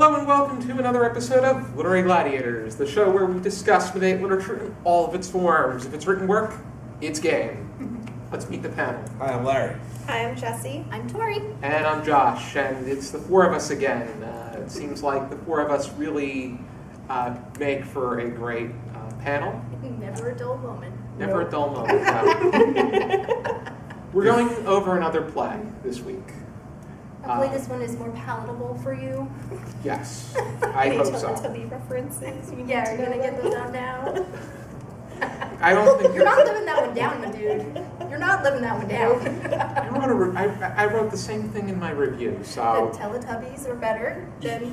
Hello and welcome to another episode of Literary Gladiators, the show where we discuss debate literature in all of its forms. If it's written work, it's game. Let's meet the panel. Hi, I'm Larry. Hi, I'm Jesi. I'm Tori. And I'm Josh, and it's the four of us again. It seems like the four of us really make for a great panel. Never a dull moment. Never a dull moment. No. We're going over another play this week. Hopefully this one is more palatable for you. Yes, I hope so. Teletubby references. Yeah, you're going to get those down now. I don't think you're not living that one down, my dude. You're not living that one down. I wrote the same thing in my review, so... The Teletubbies are better than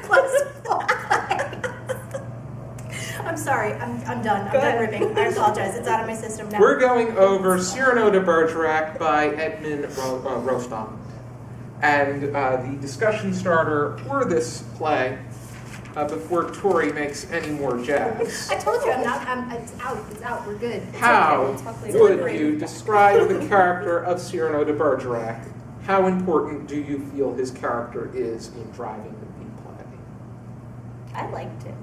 classical plays. I'm sorry, I'm done. I'm done ripping. I apologize. It's out of my system now. We're going over Cyrano de Bergerac by Edmond Rostand. And the discussion starter for this play, before Tori makes any more jabs. I told you it's out, we're good. It's How okay. would you describe the character of Cyrano de Bergerac? How important do you feel his character is in driving the play? I liked him.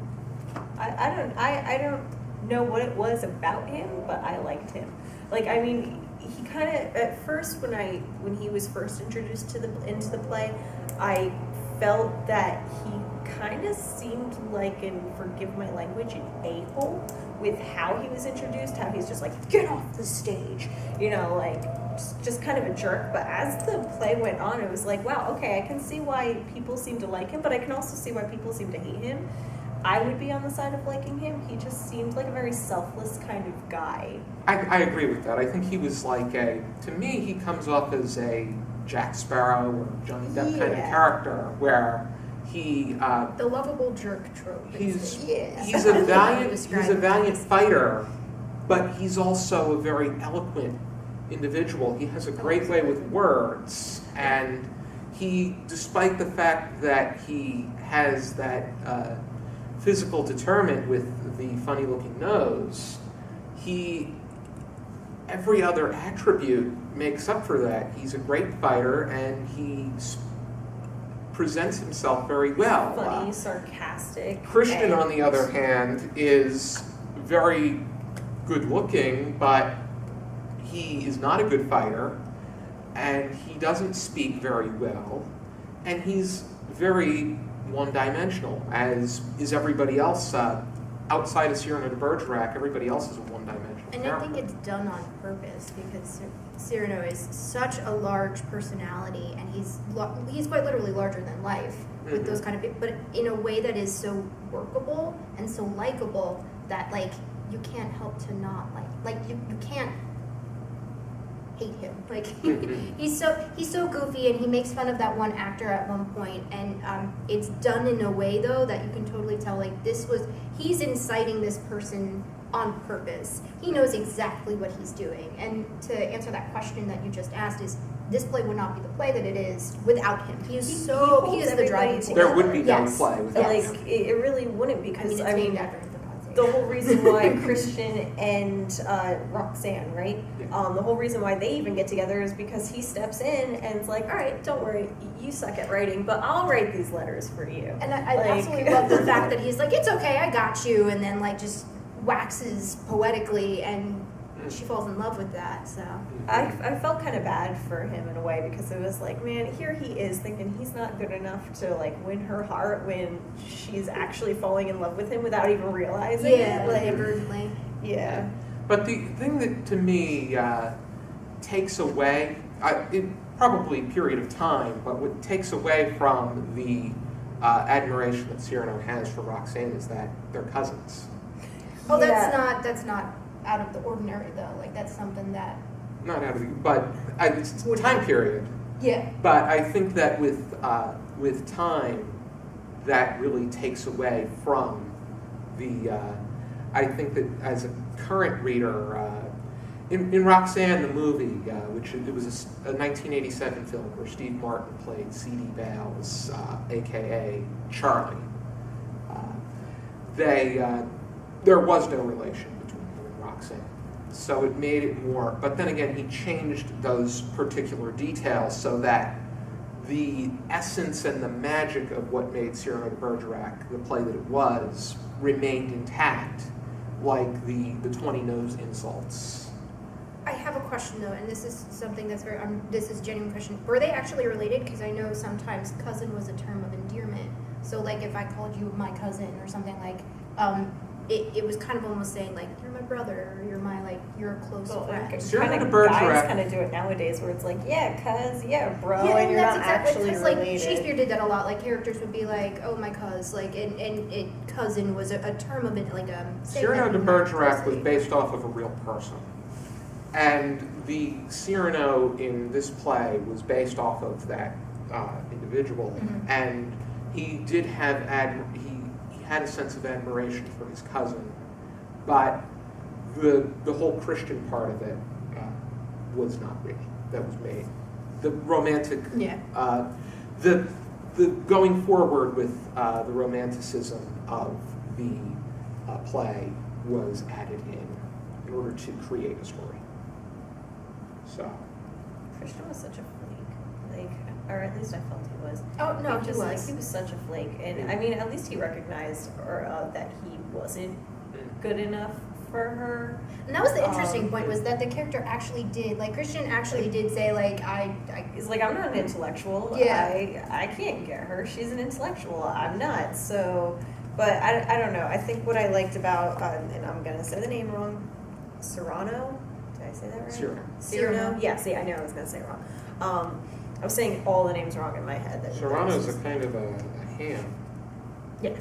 I don't know what it was about him, but I liked him. Like, I mean, he kind of, at first when he was first introduced into the play, I felt that he kind of seemed like, and forgive my language, an a-hole with how he was introduced, how he's just like, get off the stage, you know, like, just kind of a jerk. But as the play went on, it was like, wow, okay, I can see why people seem to like him, but I can also see why people seem to hate him. I would be on the side of liking him. He just seemed like a very selfless kind of guy. I agree with that. I think he was like to me, he comes off as a Jack Sparrow or Johnny Depp kind of character, where he... the lovable jerk trope. He's a valiant fighter, but he's also a very eloquent individual. He has a great way with words, and he, despite the fact that he has that physical determinant with the funny-looking nose, every other attribute makes up for that. He's a great fighter, and he presents himself very well. Funny, sarcastic. Christian, on the other hand, is very good-looking, but he is not a good fighter, and he doesn't speak very well, and he's very one-dimensional, as is everybody else. Outside of Cyrano de Bergerac, everybody else is a one-dimensional And I think it's done on purpose, because Cyrano is such a large personality, and he's quite literally larger than life with those kind of, but in a way that is so workable and so likable that, like, you can't help to not like you can't hate him. Like, he's so goofy, and he makes fun of that one actor at one point, and it's done in a way though that you can totally tell, like, he's inciting this person on purpose. He knows exactly what he's doing. And to answer that question that you just asked, is this play would not be the play that it is without him. He is the driving force. There would be no play without him. Like, it really wouldn't, because it's named after him, for God's sake. the whole reason why Christian and Roxanne, right? Yeah. The whole reason why they even get together is because he steps in and it's like, all right, don't worry, you suck at writing, but I'll write these letters for you. And I absolutely love the fact that he's like, it's okay, I got you, and then, like, just waxes poetically, and she falls in love with that. So I felt kind of bad for him in a way, because it was like, man, here he is thinking he's not good enough to, like, win her heart when she's actually falling in love with him without even realizing it. Like, inadvertently. Yeah. But the thing that, to me, takes away, probably a period of time, but what takes away from the admiration that Cyrano has for Roxanne is that they're cousins. Oh, that's not out of the ordinary though. Like, that's something that Not out of the, but it's time period. Yeah. But I think that with time, that really takes away from the. I think that as a current reader, in Roxanne the movie, which it was a 1987 film where Steve Martin played C.D. Bales, aka Charlie. There was no relation between him and Roxanne. So it made it more, but then again, he changed those particular details so that the essence and the magic of what made Cyrano de Bergerac the play that it was remained intact, like the 20 nose insults. I have a question though, and this is something that's very, this is a genuine question. Were they actually related? Because I know sometimes cousin was a term of endearment. So like if I called you my cousin or something like, it was kind of almost saying like, you're my brother, or you're a close friend. Cyrano de Guys Bergerac, kind of do it nowadays where it's like, yeah, cuz, yeah, bro, Yeah, and you're that's not exactly, actually because related. like Shakespeare did that a lot. Like characters would be like, "Oh, my cuz," like, and cousin was a term of it, like Cyrano de Bergerac was based off of a real person, and the Cyrano in this play was based off of that individual, Mhm. and he did have he had a sense of admiration for his cousin, but the whole Christian part of it was not real. That was made. The romantic, Yeah. the going forward with the romanticism of the play was added in order to create a story. So, Christian was such a flake, or at least I felt he was. Oh no, he Just like was. he was such a flake, and I mean, at least he recognized that he wasn't good enough for her. And that was the interesting point, was that the character actually did, like Christian actually did say like, He's like, I'm not an intellectual. Yeah. I can't get her. She's an intellectual. I'm not. So, but I don't know. I think what I liked about, and I'm gonna say the name wrong, Cyrano. Did I say that right? Cyrano. Cyrano. Yeah. See, I knew I was gonna say it wrong. I was saying all the names wrong in my head. Cyrano's a kind of a ham. Yes.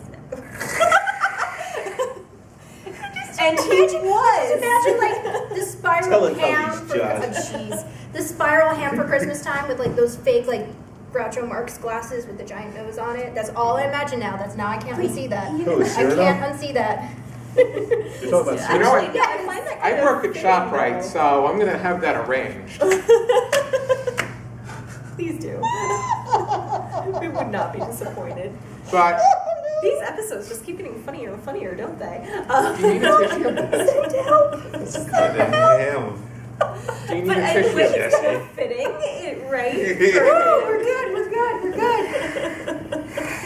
And he was. imagine like the spiral Telling how ham he's for judged. the spiral ham for Christmas time with like those fake like Groucho Marx glasses with the giant nose on it. That's all I imagine now. I can't unsee that. Oh, I Cyrano? can't unsee that. You're talking about You know what? Yeah, I find that I kind work of at fitting, ShopRite, though. so I'm going to have that arranged. Please do. We would not be disappointed. But These episodes just keep getting funnier and funnier, don't they? do you need a tissue? Sit down. It's kind of ham. Do you need But a anyway, tissue? it's kind of fitting, right? Oh, we're good. We're good.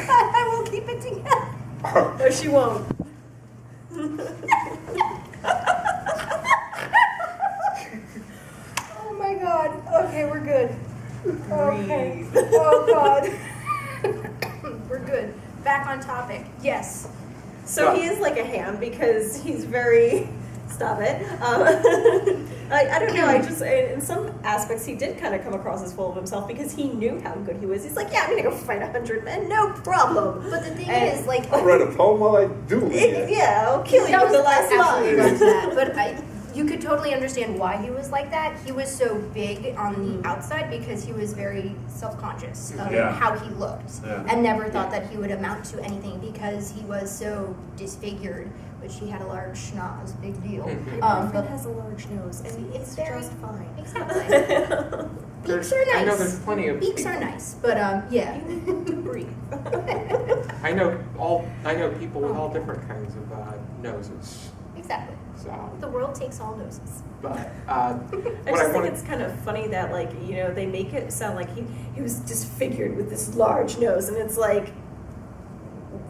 I will keep it together. No, she won't. Oh my God. Okay, we're good. Okay. Breathe. Oh God. We're good. Back on topic. Yes. So he is like a ham because he's very. Stop it. I don't know. I just in some aspects he did kind of come across as full of himself because he knew how good he was. He's like, yeah, I'm gonna go fight 100 men, no problem. But the thing And- is, like, I'll write a poem while I do it. Yeah, I'll kill you that with was the last absolutely line. loved that. But you could totally understand why he was like that. He was so big on the outside because he was very self-conscious of Yeah. how he looked, Yeah. and never thought that he would amount to anything because he was so disfigured. Which he had a large schnoz, big deal. But But has a large nose, and It's it's very- just fine. exactly. Beaks are I know nice. there's plenty of Beaks people. are nice, but yeah. Breathe. I know people with all different kinds of noses. Exactly. So, The world takes all noses. but I what just I think wanted, it's kind of funny that, like, you know, they make it sound like he was disfigured with this large nose, and it's like,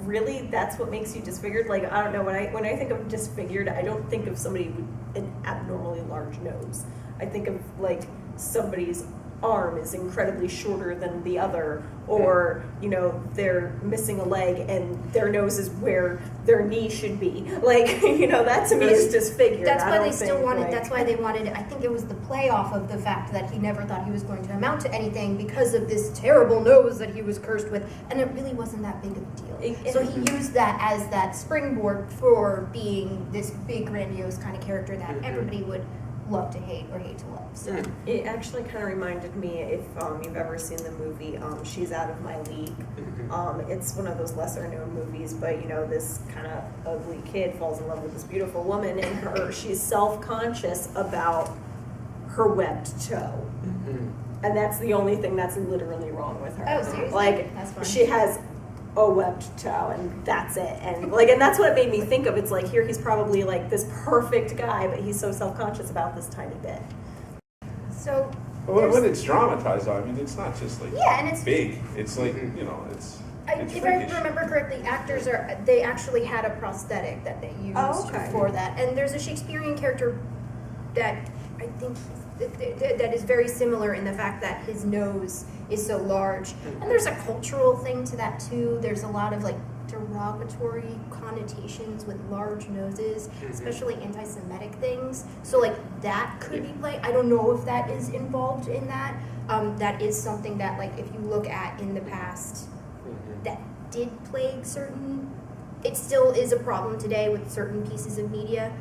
really, that's what makes you disfigured? Like, I don't know, when I think of disfigured, I don't think of somebody with an abnormally large nose. I think of like somebody's arm is incredibly shorter than the other, or you know, they're missing a leg and their nose is where their knee should be. Like, you know, that to me is disfigured. That's I why don't they still think, wanted. like- That's why they wanted. I think it was the play off of the fact that he never thought he was going to amount to anything because of this terrible nose that he was cursed with, and it really wasn't that big of a deal. So he used that as that springboard for being this big, grandiose kind of character that everybody would love to hate or hate to love. So It actually kind of reminded me, if you've ever seen the movie She's Out of My League. It's one of those lesser known movies, but you know, this kind of ugly kid falls in love with this beautiful woman, and she's self-conscious about her webbed toe. And that's the only thing that's literally wrong with her. Oh, seriously? Like, That's fun. she has a webbed toe, and that's it. And like, and that's what it made me think of. It's like, here he's probably like this perfect guy, but he's so self-conscious about this tiny bit. So But when it's dramatized, though, I mean, it's not just like Yeah, and it's big. It's like, you know, it's if freakish. I remember correctly, they actually had a prosthetic that they used for that. And there's a Shakespearean character that I think that is very similar in the fact that his nose is so large. And there's a cultural thing to that too. There's a lot of like derogatory connotations with large noses, especially anti-Semitic things. So like that could be played. I don't know if that is involved in that. That is something that like if you look at in the past that did plague certain, it still is a problem today with certain pieces of media.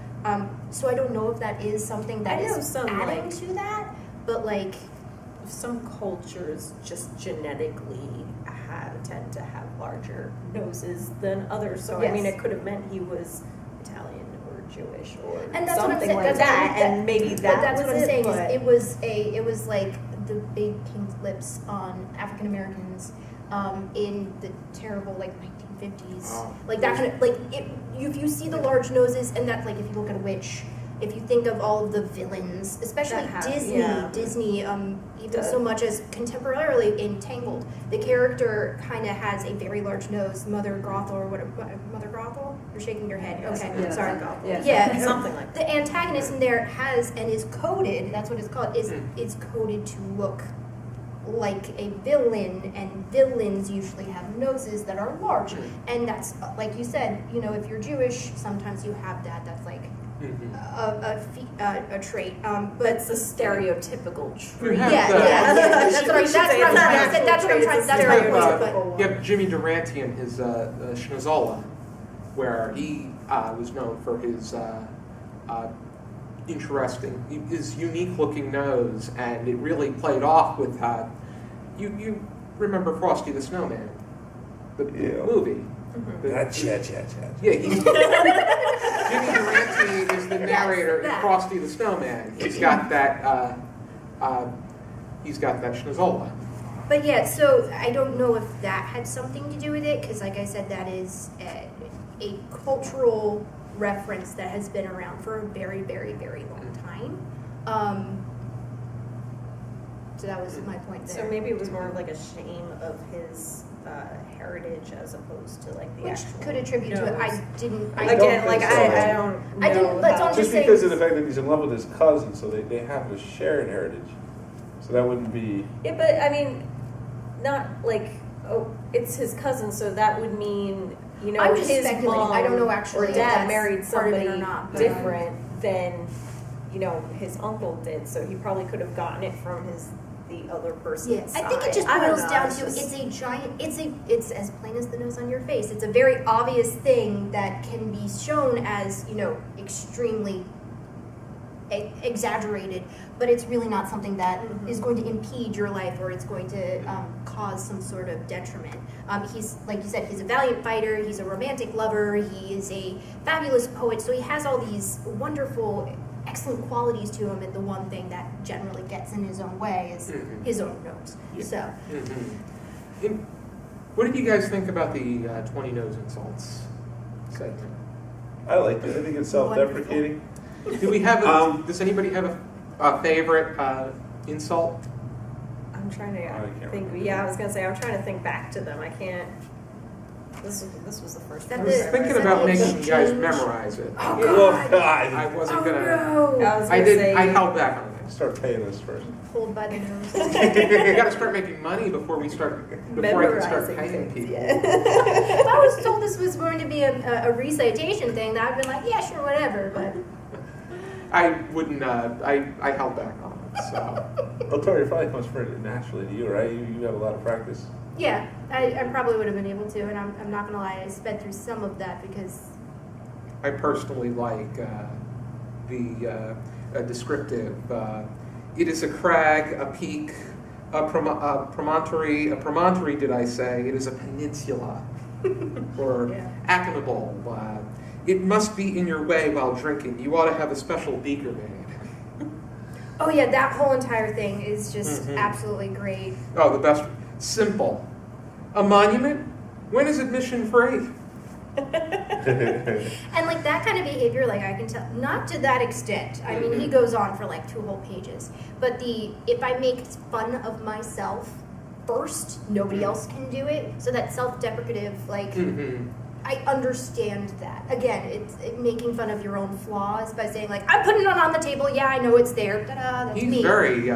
So I don't know if that is something that is adding to that, but like some cultures just genetically tend to have larger noses than others. So I mean, it could have meant he was Italian or Jewish or and that's something what I'm like that, and maybe that's what I'm saying. Is it was like the big pink lips on African Americans in the terrible like 1950s, like that kind of like if you see the large noses and that like if you look at a witch. If you think of all of the villains, especially Disney, even so much as contemporarily in Tangled, the character kind of has a very large nose. Mother Gothel or whatever. Mother Gothel? You're shaking your head. Okay, sorry. Yeah, something like that. The antagonist in there has and is coded. That's what it's called. Is coded to look like a villain, and villains usually have noses that are large, and that's like you said. You know, if you're Jewish, sometimes you have that. That's like. A trait, but it's a stereotypical trait. That's what I'm trying to put. You have Jimmy Durante in his Schnozola, where he was known for his his unique-looking nose, and it really played off with you remember Frosty the Snowman, the movie. Yeah, Jimmy Durante is the narrator in Frosty the Snowman. He's got that. He's got that Schnozola. But yeah, so I don't know if that had something to do with it, because like I said, that is a cultural reference that has been around for a very, very, very long time. So that was my point there. So maybe it was more of like a shame of his heritage as opposed to like the actual could attribute to it. I don't know. Just because of the fact that he's in love with his cousin, so they have a shared heritage. So that wouldn't be. Yeah, but I mean, not like it's his cousin, so that would mean I'm just his speculating. mom I don't know actually or dad married somebody or not, different than his uncle did. So he probably could have gotten it from the other person's side. I think it just boils down to it's as plain as the nose on your face. It's a very obvious thing that can be shown as, extremely exaggerated, but it's really not something that is going to impede your life or it's going to cause some sort of detriment. He's, like you said, he's a valiant fighter, he's a romantic lover, he is a fabulous poet, so he has all these wonderful excellent qualities to him, and the one thing that generally gets in his own way is his own nose. Yeah. So, what did you guys think about the 20 nose insults segment? I liked it. I think it's self-deprecating. Do we have? Does anybody have a favorite insult? I'm trying to think. Yeah, I was gonna say I'm trying to think back to them. I can't. This was the first time. I was thinking about making you guys memorize it. Oh God! I wasn't gonna. No. I held back on it. Start paying us first. Pulled by the nose. You got to start making money before I can start paying people. Yeah. If I was told this was going to be a recitation thing, I'd been like, yeah, sure, whatever. But I wouldn't. I held back on it. So. Well, Tori, it probably comes pretty naturally to you, right? You have a lot of practice. Yeah, I probably would have been able to, and I'm not gonna lie, I sped through some of that because I personally like the descriptive. It is a crag, a peak, a promontory. Did I say? It is a peninsula, or actionable. It must be in your way while drinking. You ought to have a special beaker made. Oh yeah, that whole entire thing is just absolutely great. Oh, the best. Simple. A monument? When is admission free? And like that kind of behavior, like I can tell, not to that extent. I mean, he goes on for like 2 whole pages. But if I make fun of myself first, nobody else can do it. So that self-deprecative, like, I understand that. Again, it's making fun of your own flaws by saying like, I'm putting it on the table. Yeah, I know it's there. Ta-da, that's He's me. very. He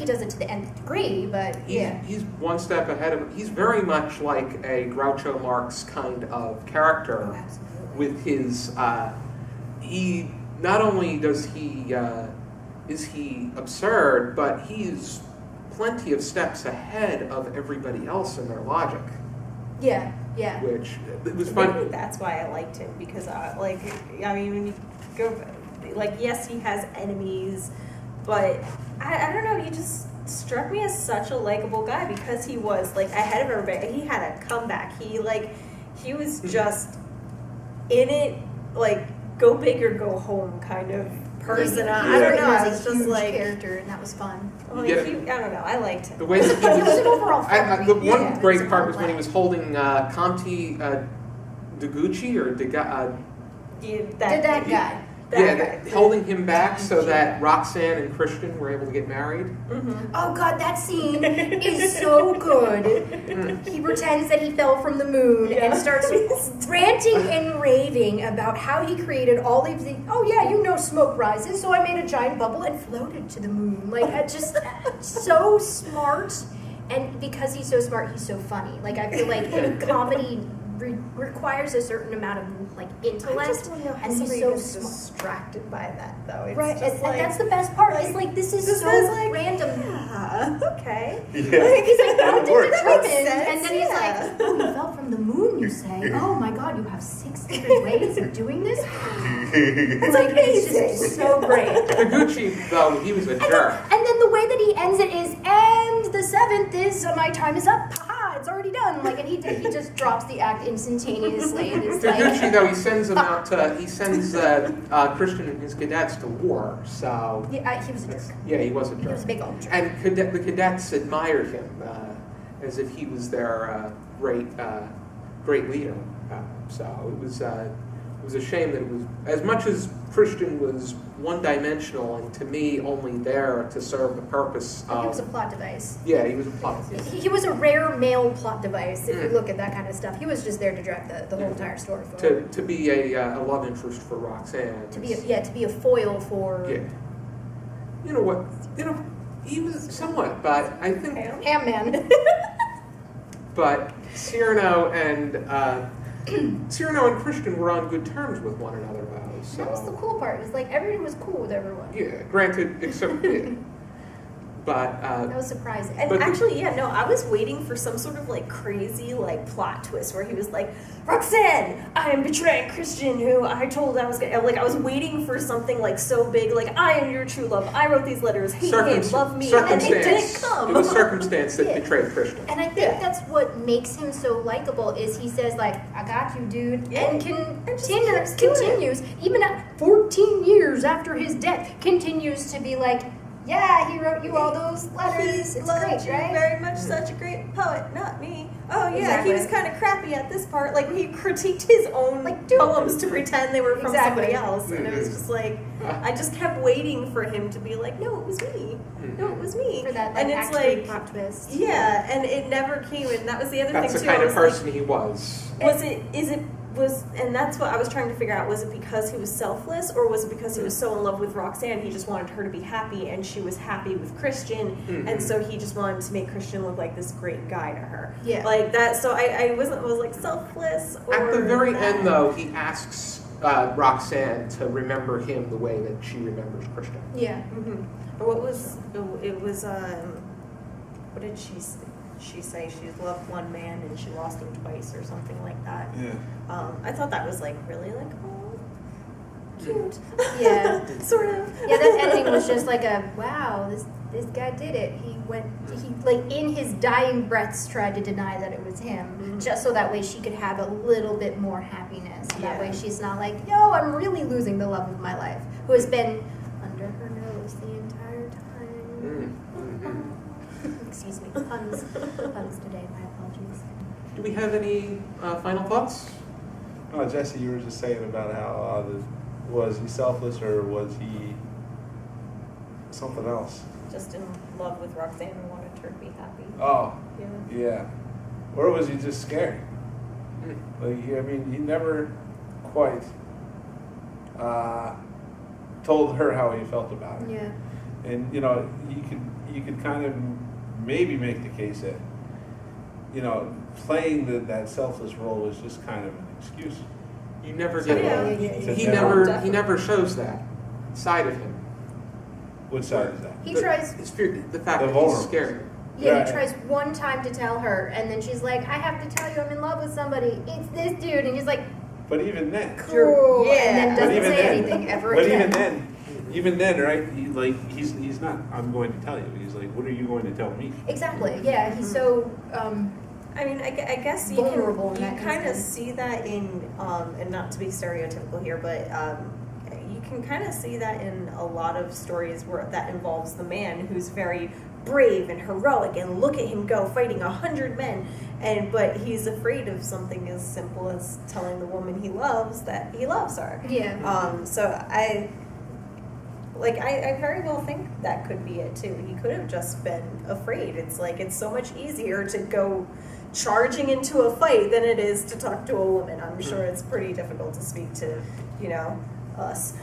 does it to the nth degree, but He's one step ahead of. He's very much like a Groucho Marx kind of character. Oh, absolutely. With his, he not only does he is he absurd, but he's plenty of steps ahead of everybody else in their logic. Yeah. Which it was fun. Maybe that's why I liked him, because when you go, like, yes, he has enemies, but I don't know, he just struck me as such a likable guy because he was like ahead of everybody. He had a comeback. He was just in it, like, go big or go home kind of person. I don't know. It's just like character, and that was fun. Like, I don't know. I liked him. The way that he It was was, an overall fun the read. one great it's a part fun was when he play. was holding Conti Degucci or That guy. holding him back so that Roxanne and Christian were able to get married. Oh God, that scene is so good. He pretends that he fell from the moon and starts ranting and raving about how he created all of the. Oh yeah, you know smoke rises, so I made a giant bubble and floated to the moon. Like, just so smart, and because he's so smart, he's so funny. Like, I feel like comedy requires a certain amount of like intellect, I just don't know how and he's somebody so gets smart. distracted by that, though. It's Right, just and like, that's the best part. It's like, this is so like, random. Yeah, okay. Yeah. He's like, That "Oh, works. determined," sense, and then he's yeah. like, "Oh, you fell from the moon, you say? Oh my God, you have 6 different ways of doing this." It's just so great. Degucci, though, he was a jerk. And then the way that he ends it is, and the 7th is my time is up. Ha! It's already done. Like, and he just drops the act instantaneously, and is Degucci, like, though, he sends them out to, he sends Christian and his cadets to war, so. yeah, he was a jerk. Yeah, he was a jerk. He was a big old jerk. And the cadets admired him as if he was their great leader. So it was a shame that it was, as much as Christian was one-dimensional and to me only there to serve the purpose He was a of. plot device. Yeah, he was a plot device. He was a rare male plot device. If you look at that kind of stuff, he was just there to drive the whole entire story forward. To be a love interest for Roxanne. To be a foil for Yeah. You know what? He was somewhat, but I think. Ham Man. But Cyrano and Christian were on good terms with one another, though. So. That was the cool part. It was like everyone was cool with everyone. Yeah, granted, except but That was surprising. And But actually, yeah, no, I was waiting for some sort of like crazy like plot twist where he was like, Roxanne, I am betraying Christian who I told I was gonna, like, I was waiting for something like so big, like, I am your true love, I wrote these letters, hate him, love me, and it didn't come. It was circumstance that Yeah. betrayed Christian. And I think that's what makes him so likable is he says like, I got you, dude, Yeah. and just keeps doing continues, even at 14 years after his death, continues to be like, yeah, he wrote you all those letters. It's loved great, you right? very much, such a great poet, not me. Oh yeah, Exactly. he was kind of crappy at this part. Like he critiqued his own Like, dude. poems to pretend they were from Exactly. somebody else, and it was just like I just kept waiting for him to be like, no, it was me. No, it was me. For that and it's actually like, plot twist. yeah, and it never came. And that was the other That's thing the too. kind I of was person he was. and that's what I was trying to figure out. Was it because he was selfless, or was it because he was so in love with Roxanne, he just wanted her to be happy, and she was happy with Christian, and so he just wanted to make Christian look like this great guy to her. Yeah. Like that. So I was like selfless. Or At the very that. end, though, he asks Roxanne to remember him the way that she remembers Christian. Yeah. Or what was it was what did she say? She loved one man and she lost him twice, or something like that. Yeah. I thought that was like really like, oh, cute. Yeah. Sort of. Yeah, that ending was just like a wow. This guy did it. He like in his dying breaths tried to deny that it was him, just so that way she could have a little bit more happiness. And that Yeah. way she's not like, yo, I'm really losing the love of my life, who has been under her nose the entire time. Excuse me, puns today. My apologies. Do we have any final thoughts? Oh, Jesse, you were just saying about how was he selfless or was he something else? Just in love with Roxanne and wanted her to be happy. Oh, Yeah. yeah. Or was he just scared? Like, I mean, he never quite told her how he felt about it. Yeah. And you know, you could kind of maybe make the case that, you know, playing that selfless role was just kind of an excuse. You never So, get Yeah. he never shows that side of him. What side is that? He tries. It's fear, the fact The that vulnerable. he's scared. Yeah, Right. he tries one time to tell her, and then she's like, "I have to tell you, I'm in love with somebody. It's this dude," and he's like, But even then, "Cool," Yeah. and then But doesn't even say then- anything ever but again. even then, right? He's not. I'm going to tell you. He's like, what are you going to tell me? Exactly. Yeah, he's so. I mean, I guess you Vulnerable in can, you that kind of instance. see that in, and not to be stereotypical here, but you can kind of see that in a lot of stories where that involves the man who's very brave and heroic, and look at him go fighting 100 men, but he's afraid of something as simple as telling the woman he loves that he loves her. Yeah. So I very well think that could be it too. He could have just been afraid. It's like, it's so much easier to go charging into a fight than it is to talk to a woman. I'm sure it's pretty difficult to speak to, us.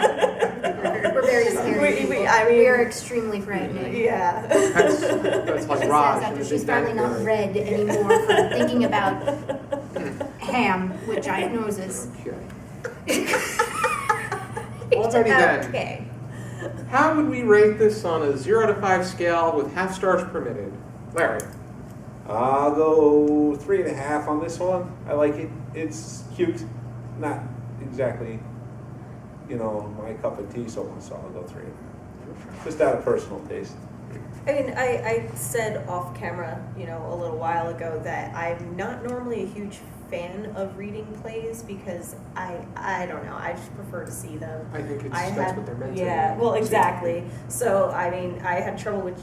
We're very scary. We are extremely frightening. Yeah. That's like She Raj. says after in the she's Big Bang finally not Theory. red anymore from thinking about ham with giant noses. Okay. It's Alrighty then. okay. How would we rate this on a 0 to 5 scale with half stars permitted? Larry. I'll go 3.5 on this one. I like it. It's cute. Not exactly, my cup of tea so much, so I'll go 3.5. Just out of personal taste. I mean, I said off camera, a little while ago that I'm not normally a huge fan of reading plays because I don't know, I just prefer to see them. I think that's what they're meant to Yeah, be. well, exactly. So, I mean, I had trouble with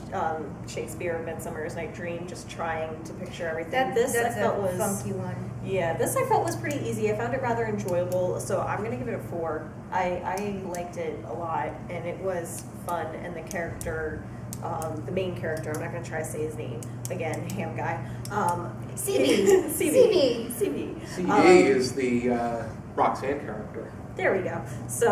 Shakespeare, Midsummer's Night Dream, just trying to picture everything. That's I felt a was funky one. Yeah, this I felt was pretty easy. I found it rather enjoyable, so I'm going to give it a 4. I liked it a lot, and it was fun, and the character, the main character, I'm not going to try to say his name, again, ham guy. CB. CB. CBA is the Roxanne character. There we go. So,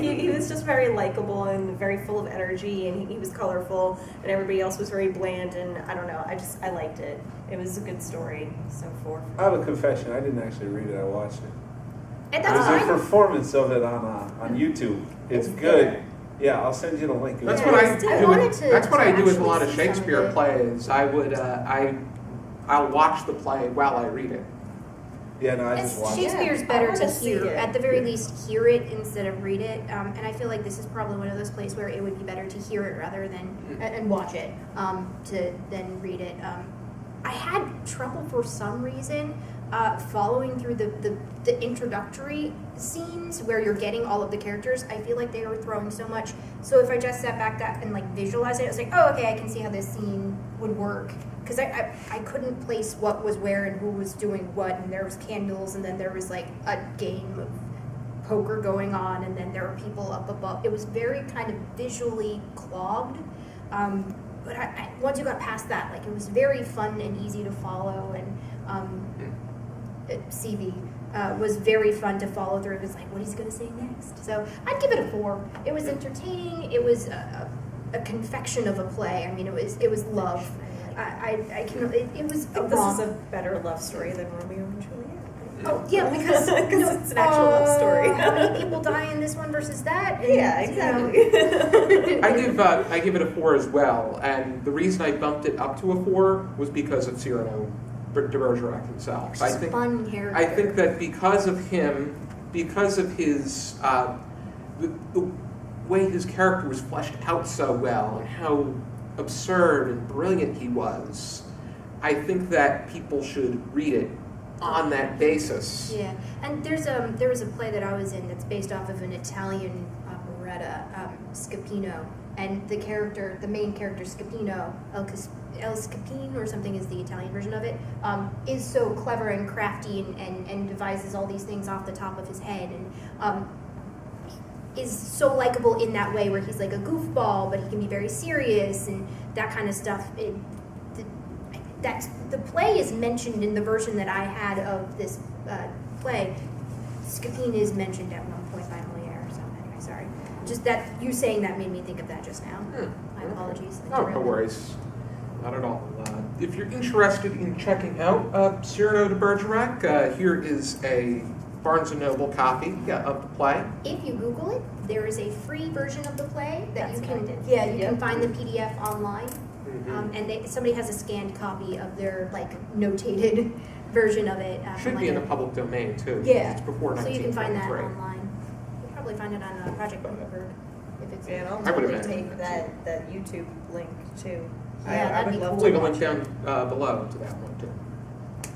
he was just very likable and very full of energy, and he was colorful, and everybody else was very bland, and I don't know, I liked it. It was a good story, so 4. I have a confession. I didn't actually read it. I watched it. And There's that's a fine. performance of it on YouTube. It's good. Yeah, I'll send you the link. That's Yeah, what I I wanted do. to- That's what to I do with a actually lot of see some of Shakespeare it. plays. I would I'll watch the play while I read it. Yeah, no, I just watched it. Shakespeare's Yeah, better I to wanna see hear, it. at the very least, hear it instead of read it. And I feel like this is probably one of those plays where it would be better to hear it rather than and watch it to then read it. I had trouble for some reason following through the introductory scenes where you're getting all of the characters. I feel like they were throwing so much. So if I just sat back and visualized it, I was like, oh, okay, I can see how this scene would work. Because I couldn't place what was where and who was doing what, and there was candles, and then there was a game of poker going on, and then there were people up above. It was very kind of visually clogged. But I once you got past that, it was very fun and easy to follow, and CB was very fun to follow through. It was like, what is he going to say next? So I'd give it a 4. It was entertaining. It was a confection of a play. I mean, it was love. It was I think this is a better love story than Romeo and Juliet. Oh yeah, because it's an actual love story. How many people die in this one versus that? And, Yeah, exactly. I give it a 4 as well, and the reason I bumped it up to a 4 was because of Cyrano de Bergerac himself. Just fun character. I think that because of him, because of his the way his character was fleshed out so well, and how absurd and brilliant he was, I think that people should read it on that basis. Yeah, and there was a play that I was in that's based off of an Italian operetta, Scapino, and the main character Scapino, El Scapin or something is the Italian version of it, is so clever and crafty and devises all these things off the top of his head, and is so likable in that way where he's like a goofball, but he can be very serious and that kind of stuff. The play is mentioned in the version that I had of this play. Scapin is mentioned at one point by Moliere, so anyway, sorry. Just that, you saying that made me think of that just now. My apologies. Oh, no worries. Not at all. If you're interested in checking out Cyrano de Bergerac, here is a Barnes & Noble copy of the play. If you Google it, there is a free version of the play that That's you what I can. did. Yeah, you Yep. can find the PDF online, Mhm. and somebody has a scanned copy of their like notated version of it. Should from, be in like, the public domain too. Yeah. It's before So you can find that 1923. online. You can probably find it on Project Gutenberg if it's. Yeah, and I'll I would totally imagine. take that YouTube link too. Yeah, that'd be love cool. We'll leave a link down below to that one too.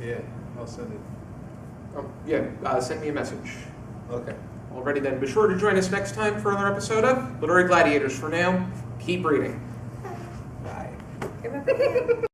Yeah, I'll send it. Send me a message. Okay. Alrighty then, be sure to join us next time for another episode of Literary Gladiators. For now, keep reading. Bye. Remember